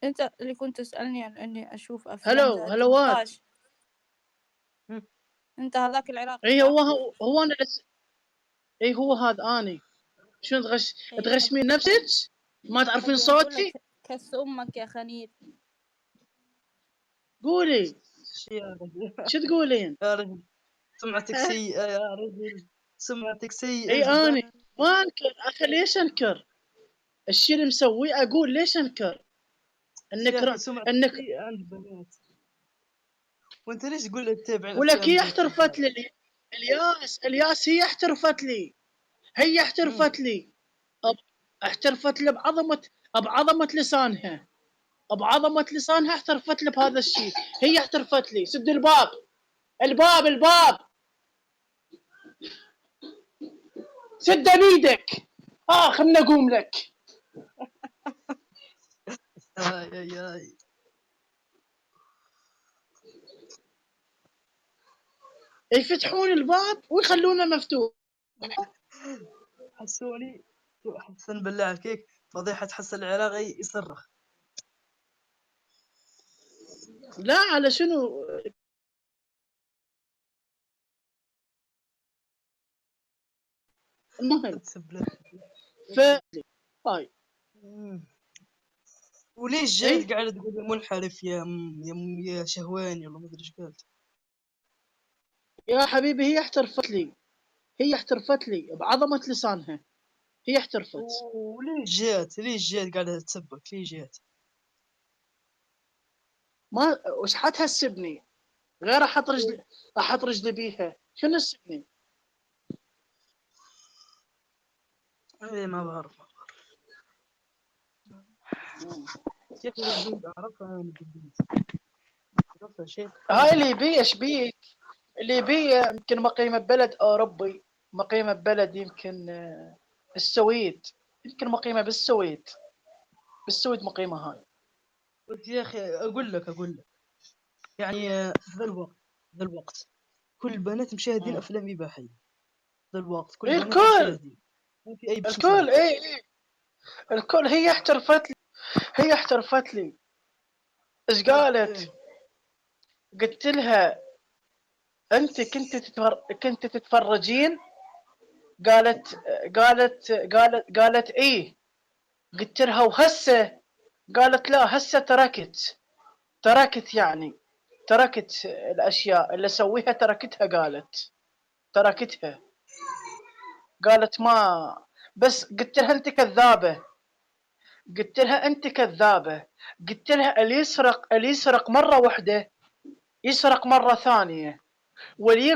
أنت اللي كنت تسألني عن إني أشوف أفلام زائد هلوات. 18. أنت هذاك العراقي اي صح؟ هو انا اي هو هذا اني. شنو إيه تغشمين نفسك؟ ما تعرفين أبي أقول صوتي؟ لك كس أمك يا خنيف. قولي يا رجل شو تقولين؟ يا رجل سمعتك سيئة يا رجل، سمعتك سيئة اي اني جدا. ما انكر اخي، ليش انكر الشيء اللي مسويه؟ اقول ليش انكر يا أخي انك سمعتك انك سيئة عند البنات، وأنت ليش تقول لي تتابع ولك الأفلام هي زي التنحاء؟ احترفت لي. الياس هي احترفت لي. هي احترفت لي. احترفت لي بعظمة لسانها. بعظمة لسانها احترفت لي بهذا الشيء. هي احترفت لي. سد الباب. الباب سد بيدك. خلنا اقوم لك. آي يفتحون الباب ويخلونه مفتوح. حسوني حسن بالله عليك فضيحة حسن العراقي يصرخ. لا على شنو؟ المهم ف هاي وليش اي جاد قاعد تقول منحرف يا شهواني والله ما ادري ايش قالت. يا حبيبي هي احترفت لي بعظمة لسانها. هي احترفت. ليش جات قاعدة تسبك؟ ليش جات؟ ما وش حتهسبني غير احط رجلي بيها؟ شنو تسبني؟ ايه ما بعرف يا اخي البنت اعرفها انا البنت اعرفها شيء هاي ثاني. اللي بيه ايش بيه؟ اللي بيه يمكن مقيمة ببلد اوروبي. مقيمة ببلد يمكن السويد. يمكن مقيمة بالسويد مقيمة هاي. قلت يا اخي اقول لك يعني ذا الوقت كل البنات مشاهدين افلام اباحيه. ذا الوقت كل البنات الكل مشاهدين، ما في اي الكل بشيزات. اي الكل. هي احترفت لي. ايش قالت؟ ايه قلت لها انت كنت تتفرجين؟ قالت قالت ايه. قلت لها وهسه؟ قالت لا هسه تركت يعني تركت الاشياء اللي اسويها تركتها. قالت ما بس. قلت لها انت كذابه. قلت لها اللي يسرق مره واحده يسرق مره ثانيه، واللي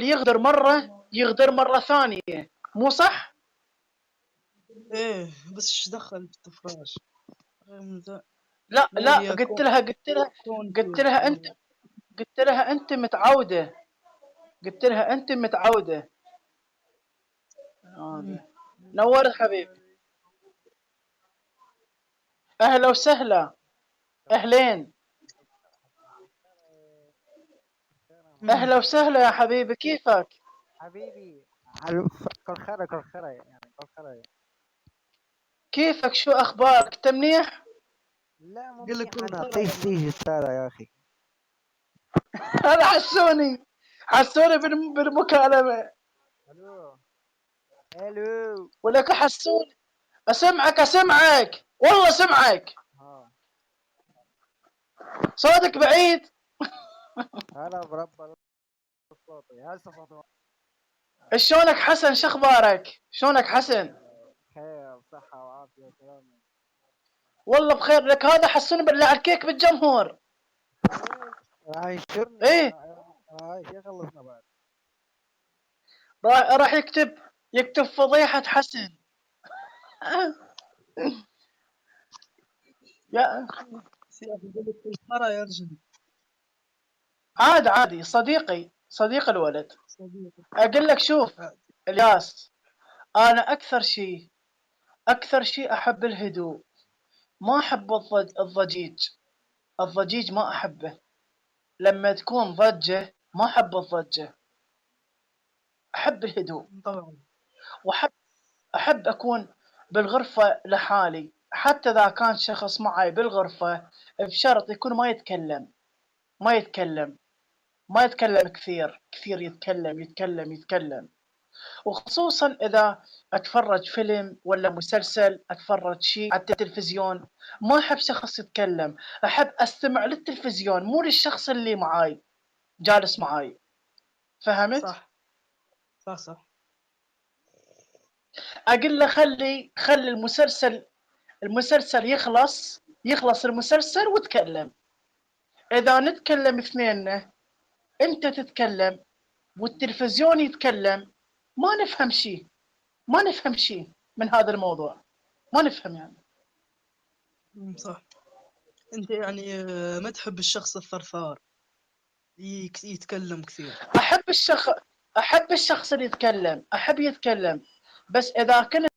يغدر مره يغدر مره ثانيه. مو صح؟ ايه بس ايش دخل في التفراش؟ لا موريا قلت كونتور لها انت متعوده. هذا نور حبيبي. اهلا وسهلا. اهلين. اهلا وسهلا يا حبيبي، كيفك؟ حبيبي كل خير يعني كل خير. كيفك؟ شو اخبارك؟ انت منيح؟ لا مو قال لك منيح، كل انا خير طيش السالة يا اخي. هذا حسوني بالمكالمه. الو ولك حسوني. اسمعك والله اسمعك. ها صوتك بعيد. هلا برب صوتي هسه صوتي. شلونك حسن؟ شخبارك؟ شلونك حسن؟ خير صحة وعافية وسلامة. والله بخير. لك هذا حسوني بالله الكيك بالجمهور. ايش راح ينشرني؟ ايه راح يخلصنا بعد. راح يكتب فضيحة حسن. يا سياخي قال لك كل خير يا رجل. عادي صديق الولد. صديقي اقول لك شوف الياس، انا اكثر شيء احب الهدوء. ما احب الضجيج ما احبه. لما تكون ضجة ما احب الضجة. احب الهدوء. طبعا واحب اكون بالغرفة لحالي. حتى إذا كان شخص معي بالغرفة بشرط يكون ما يتكلم، ما يتكلم، ما يتكلم كثير، كثير يتكلم، يتكلم، يتكلم. وخصوصًا إذا أتفرج فيلم والّا مسلسل، أتفرج شي على التلفزيون، ما أحب شخص يتكلم، أحب أستمع للتلفزيون مو للشخص اللي معاي، جالس معاي، فهمت؟ صح صح صح. أقول له خلي المسلسل يخلص المسلسل واتكلم. إذا نتكلم اثنيننا، أنت تتكلم والتلفزيون يتكلم، ما نفهم شي، ما نفهم شي من هذا الموضوع، ما نفهم يعني. صح. انت يعني ما تحب الشخص الثرثار يتكلم كثير. أحب الشخص اللي يتكلم، أحب يتكلم، بس إذا كنت